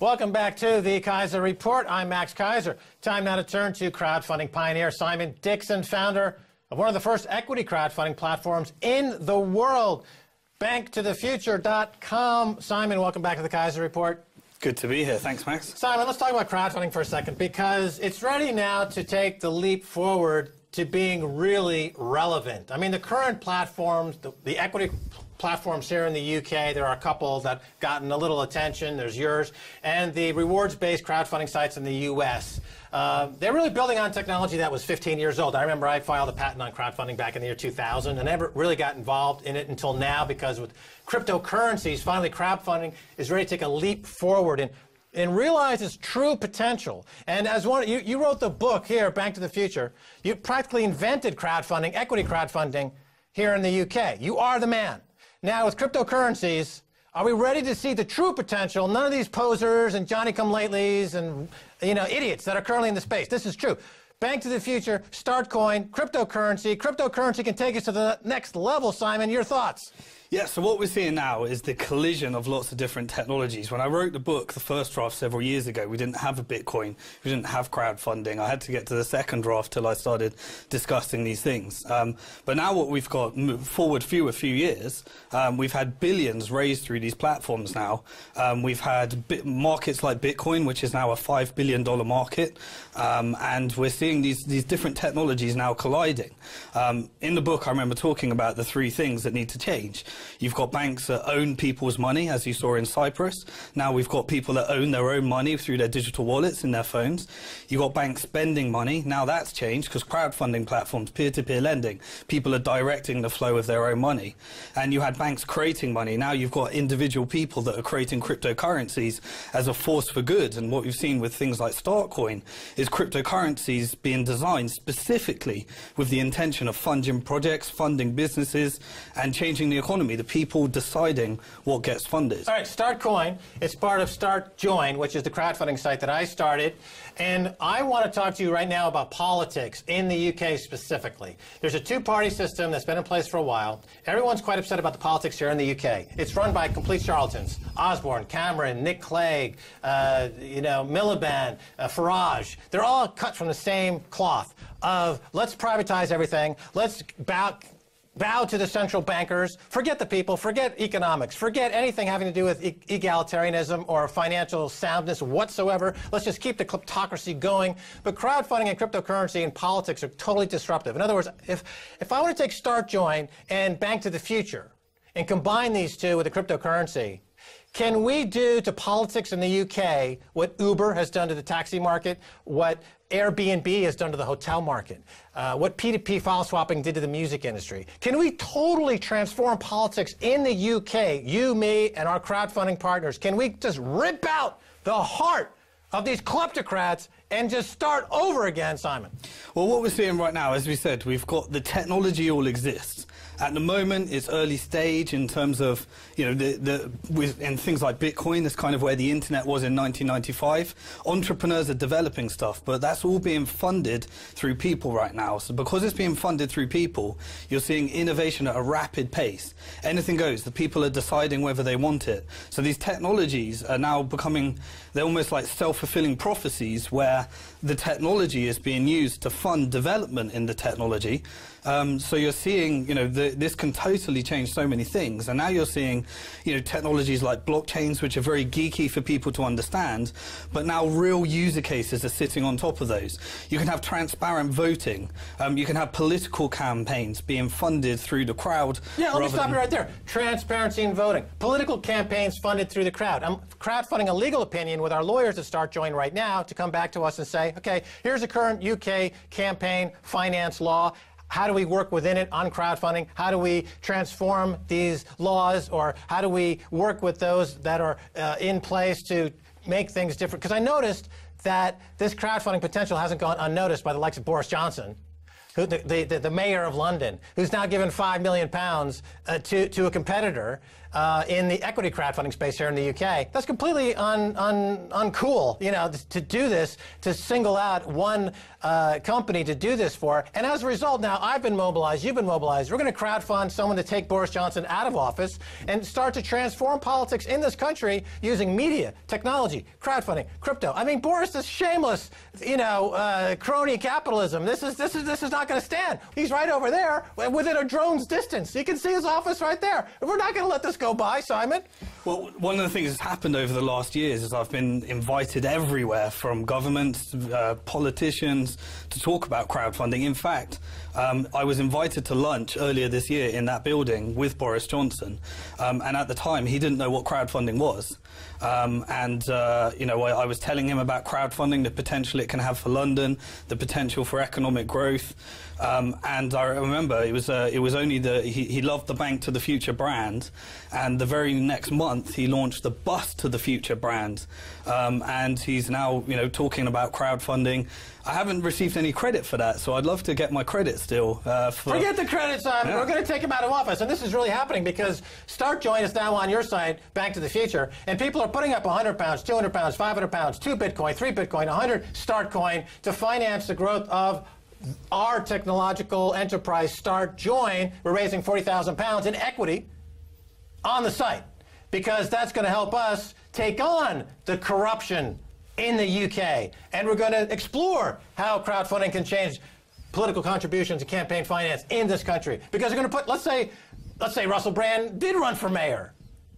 Welcome back to the Keiser Report. I'm Max Keiser. Time now to turn to crowdfunding pioneer Simon Dixon, founder of one of the first equity crowdfunding platforms in the world, banktothefuture.com. Simon, welcome back to the Keiser Report. Good to be here. Thanks, Max. Simon, let's talk about crowdfunding for a second, because it's ready now to take the leap forward to being really relevant. I mean, the current platforms, the equity platforms here in the UK, there are a couple that gotten a little attention. There's yours, and the rewards-based crowdfunding sites in the US. They're really building on technology that was 15 years old. I remember I filed a patent on crowdfunding back in the year 2000 and never really got involved in it until now, because with cryptocurrencies, finally crowdfunding is ready to take a leap forward and realize its true potential. And as you wrote the book here, Bank to the Future. You practically invented crowdfunding, equity crowdfunding here in the UK. You are the man. Now with cryptocurrencies, are we ready to see the true potential? None of these posers and Johnny-come-latelys and idiots that are currently in the space. This is true. Bank to the Future, Startcoin, cryptocurrency. Cryptocurrency can take us to the next level. Simon, your thoughts? Yeah, so what we're seeing now is the collision of lots of different technologies. When I wrote the book, the first draft several years ago, we didn't have a Bitcoin, we didn't have crowdfunding. I had to get to the second draft till I started discussing these things. But now what we've got forward a few years, we've had billions raised through these platforms now. We've had markets like Bitcoin, which is now a $5 billion market. And we're seeing these different technologies now colliding. In the book, I remember talking about the three things that need to change. You've got banks that own people's money, as you saw in Cyprus. Now we've got people that own their own money through their digital wallets in their phones. You've got banks spending money. Now that's changed because crowdfunding platforms, peer-to-peer lending, people are directing the flow of their own money. And you had banks creating money. Now you've got individual people that are creating cryptocurrencies as a force for good. And what we've seen with things like Startcoin is cryptocurrencies being designed specifically with the intention of funding projects, funding businesses, and changing the economy. The people deciding what gets funded. All right, Startcoin, it's part of StartJoin, which is the crowdfunding site that I started. And I want to talk to you right now about politics in the UK specifically. There's a two-party system that's been in place for a while. Everyone's quite upset about the politics here in the UK. It's run by complete charlatans. Osborne, Cameron, Nick Clegg, Miliband, Farage. They're all cut from the same cloth of let's privatize everything, let's bow to the central bankers, forget the people, forget economics, forget anything having to do with egalitarianism or financial soundness whatsoever. Let's just keep the kleptocracy going. But crowdfunding and cryptocurrency and politics are totally disruptive. In other words, if I want to take StartJoin and Bank to the Future and combine these two with a cryptocurrency, can we do to politics in the UK what Uber has done to the taxi market, what Airbnb has done to the hotel market, what P2P file swapping did to the music industry? Can we totally transform politics in the UK, you, me, and our crowdfunding partners? Can we just rip out the heart of these kleptocrats and just start over again, Simon? Well, what we're seeing right now, as we said, we've got the technology all exists. At the moment, it's early stage in terms of, in things like Bitcoin. That's kind of where the internet was in 1995. Entrepreneurs are developing stuff, but that's all being funded through people right now. So because it's being funded through people, you're seeing innovation at a rapid pace. Anything goes. The people are deciding whether they want it. So these technologies are now becoming, they're almost like self-fulfilling prophecies where the technology is being used to fund development in the technology. So you're seeing, this can totally change so many things. And now you're seeing, technologies like blockchains, which are very geeky for people to understand, but now real user cases are sitting on top of those. You can have transparent voting. You can have political campaigns being funded through the crowd. Yeah, let me stop you right there. Transparency in voting. Political campaigns funded through the crowd. I'm crowdfunding a legal opinion with our lawyers at StartJoin right now to come back to us and say, okay, here's a current UK campaign finance law. How do we work within it on crowdfunding? How do we transform these laws, or how do we work with those that are in place to make things different? Because I noticed that this crowdfunding potential hasn't gone unnoticed by the likes of Boris Johnson, who, the mayor of London, who's now given £5 million to a competitor in the equity crowdfunding space here in the UK. That's completely uncool, you know, to do this, to single out one company to do this for. And as a result, now I've been mobilized, you've been mobilized. We're going to crowdfund someone to take Boris Johnson out of office and start to transform politics in this country using media, technology, crowdfunding, crypto. I mean, Boris is shameless, you know, crony capitalism. This is not going to stand. He's right over there within a drone's distance. You can see his office right there. We're not going to let this go by, Simon. Well, one of the things that's happened over the last years is I've been invited everywhere from governments, politicians, to talk about crowdfunding. In fact, I was invited to lunch earlier this year in that building with Boris Johnson, and at the time he didn't know what crowdfunding was. You know, I was telling him about crowdfunding, the potential it can have for London, the potential for economic growth. And I remember it was only he loved the Bank to the Future brand, and the very next month he launched the Bus to the Future brand, and he's now, you know, talking about crowdfunding. I haven't received any credit for that, so I'd love to get my credit still. Forget the credit, Simon. Yeah. We're going to take him out of office, and this is really happening because StartJoin is now on your side, Bank to the Future, and people are putting up £100, £200, £500, 2 Bitcoin, 3 Bitcoin, 100 StartCoin to finance the growth of our technological enterprise, StartJoin. We're raising £40,000 in equity on the site because that's going to help us take on the corruption in the UK. And we're going to explore how crowdfunding can change political contributions and campaign finance in this country. Because we're going to put, let's say Russell Brand did run for mayor.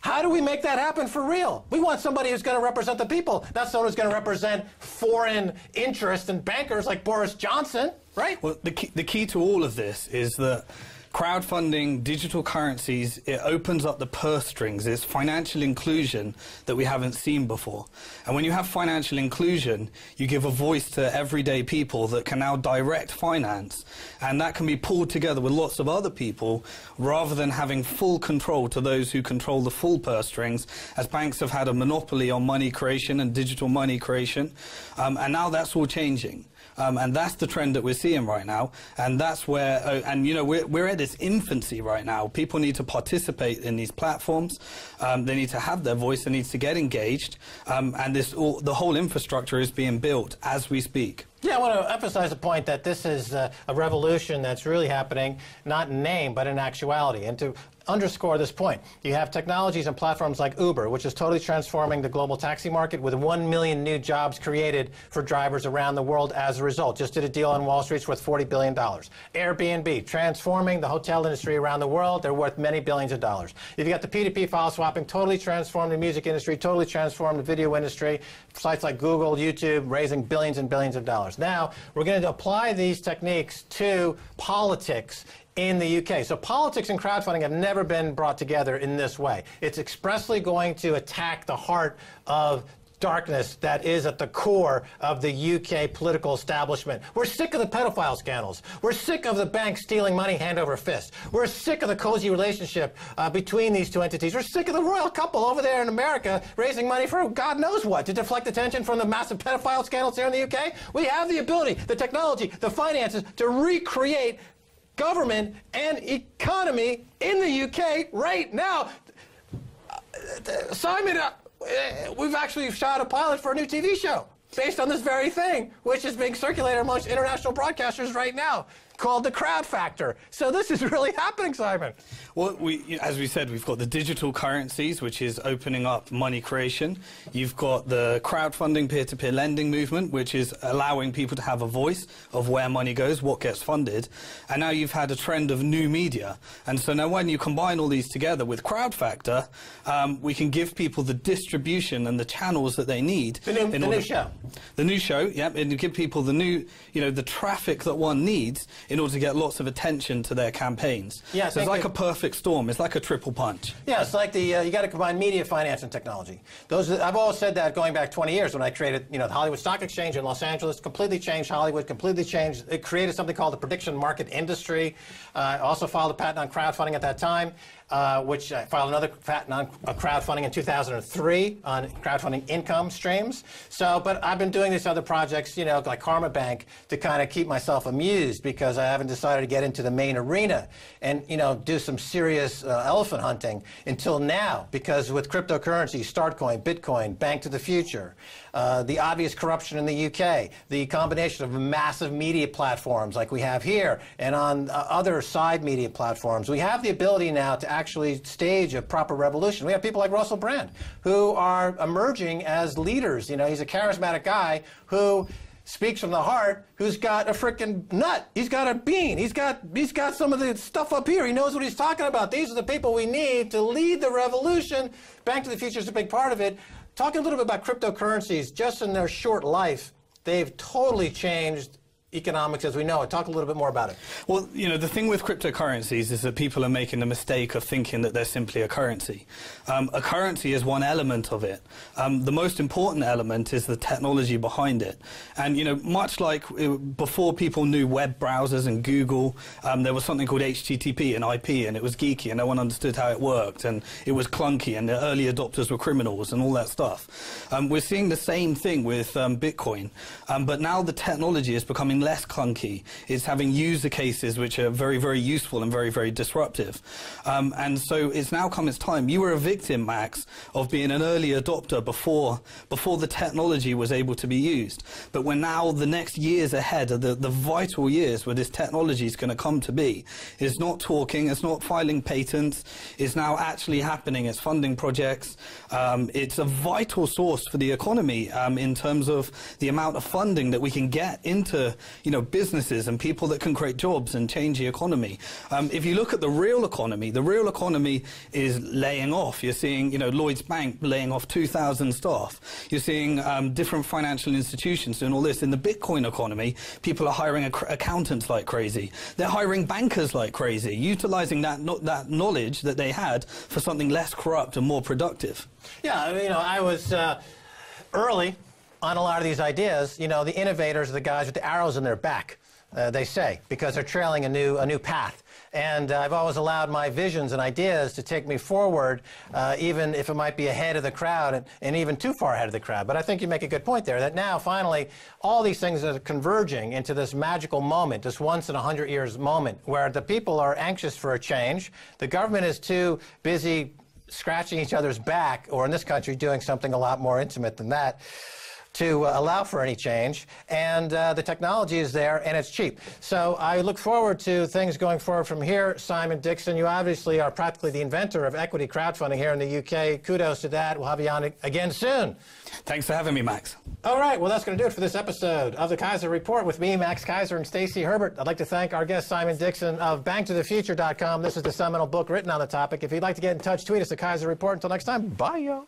How do we make that happen for real? We want somebody who's going to represent the people, not someone who's going to represent foreign interests and bankers like Boris Johnson, right? Well, the key to all of this is that crowdfunding, digital currencies, it opens up the purse strings. It's financial inclusion that we haven't seen before. And when you have financial inclusion, you give a voice to everyday people that can now direct finance. And that can be pulled together with lots of other people rather than having full control to those who control the full purse strings, as banks have had a monopoly on money creation and digital money creation. And now that's all changing. And that's the trend that we're seeing right now. And that's where, and you know, we're at this infancy right now. People need to participate in these platforms. They need to have their voice. They need to get engaged. And the whole infrastructure is being built as we speak. Yeah, I want to emphasize the point that this is a revolution that's really happening, not in name, but in actuality. And to underscore this point, you have technologies and platforms like Uber, which is totally transforming the global taxi market with 1 million new jobs created for drivers around the world as a result. Just did a deal on Wall Street worth $40 billion. Airbnb, transforming the hotel industry around the world. They're worth many billions of dollars. You've got the P2P file swapping, totally transformed the music industry, totally transformed the video industry. Sites like Google, YouTube, raising billions and billions of dollars. Now, we're going to apply these techniques to politics in the UK. So politics and crowdfunding have never been brought together in this way. It's expressly going to attack the heart of darkness that is at the core of the UK political establishment. We're sick of the pedophile scandals. We're sick of the banks stealing money hand over fist. We're sick of the cozy relationship between these two entities. We're sick of the royal couple over there in America raising money for God knows what, to deflect attention from the massive pedophile scandals here in the UK. We have the ability, the technology, the finances to recreate government and economy in the UK right now. Simon, we've actually shot a pilot for a new TV show based on this very thing, which is being circulated amongst international broadcasters right now, called The Crowd Factor. So this is really happening, Simon. Well, as we said, we've got the digital currencies, which is opening up money creation. You've got the crowdfunding, peer-to-peer lending movement, which is allowing people to have a voice of where money goes, what gets funded. And now you've had a trend of new media. And so now when you combine all these together with Crowd Factor, we can give people the distribution and the channels that they need. The new show. The new show, yeah, and give people the new, you know, the traffic that one needs in order to get lots of attention to their campaigns. Yeah, so it's like a perfect storm. It's like a triple punch. Yeah, it's like the you got to combine media, finance, and technology. I've always said that going back 20 years when I created, you know, the Hollywood Stock Exchange in Los Angeles. Completely changed Hollywood. Completely changed. It created something called the prediction market industry. Also filed a patent on crowdfunding at that time. which I filed another patent on crowdfunding in 2003 on crowdfunding income streams. So, but I've been doing these other projects, you know, like Karma Bank, to kind of keep myself amused because I haven't decided to get into the main arena and, you know, do some serious elephant hunting until now, because with cryptocurrency, Startcoin, Bitcoin, Bank to the Future, the obvious corruption in the UK, the combination of massive media platforms like we have here and on other side media platforms, we have the ability now to actually stage a proper revolution. We have people like Russell Brand who are emerging as leaders. You know, he's a charismatic guy who speaks from the heart, who's got a frickin' nut. He's got a bean. He's got some of the stuff up here. He knows what he's talking about. These are the people we need to lead the revolution. Bank to the Future is a big part of it. Talking a little bit about cryptocurrencies, just in their short life, they've totally changed economics as we know it. Talk a little bit more about it. Well, you know, the thing with cryptocurrencies is that people are making the mistake of thinking that they're simply a currency. A currency is one element of it. The most important element is the technology behind it. And, you know, much like before people knew web browsers and Google, there was something called HTTP and IP, and it was geeky and no one understood how it worked, and it was clunky, and the early adopters were criminals and all that stuff. We're seeing the same thing with Bitcoin, but now the technology is becoming less clunky. It's having user cases which are very, very useful and very, very disruptive. And so it's now come its time. You were a victim, Max, of being an early adopter before the technology was able to be used. But we're now, the next years ahead, are the vital years where this technology is going to come to be. It's not talking, it's not filing patents, it's now actually happening, it's funding projects. It's a vital source for the economy in terms of the amount of funding that we can get into, you know, businesses and people that can create jobs and change the economy. If you look at the real economy is laying off. You're seeing, you know, Lloyds Bank laying off 2,000 staff. You're seeing different financial institutions doing all this. In the Bitcoin economy, people are hiring accountants like crazy. They're hiring bankers like crazy, utilizing that knowledge that they had for something less corrupt and more productive. Yeah, you know, I was early on a lot of these ideas. You know, the innovators are the guys with the arrows in their back, they say, because they're trailing a new path. And I've always allowed my visions and ideas to take me forward, even if it might be ahead of the crowd and even too far ahead of the crowd. But I think you make a good point there, that now, finally, all these things are converging into this magical moment, this once-in-a-100 years moment, where the people are anxious for a change. The government is too busy scratching each other's back, or in this country, doing something a lot more intimate than that, to allow for any change, and the technology is there and it's cheap. So I look forward to things going forward from here. Simon Dixon, you obviously are practically the inventor of equity crowdfunding here in the UK. Kudos to that. We'll have you on again soon. Thanks for having me, Max. All right, well, that's going to do it for this episode of the Kaiser Report with me, Max Kaiser, and Stacey Herbert. I'd like to thank our guest, Simon Dixon of banktothefuture.com. This is the seminal book written on the topic. If you'd like to get in touch, tweet us at Kaiser Report. Until next time, bye, y'all.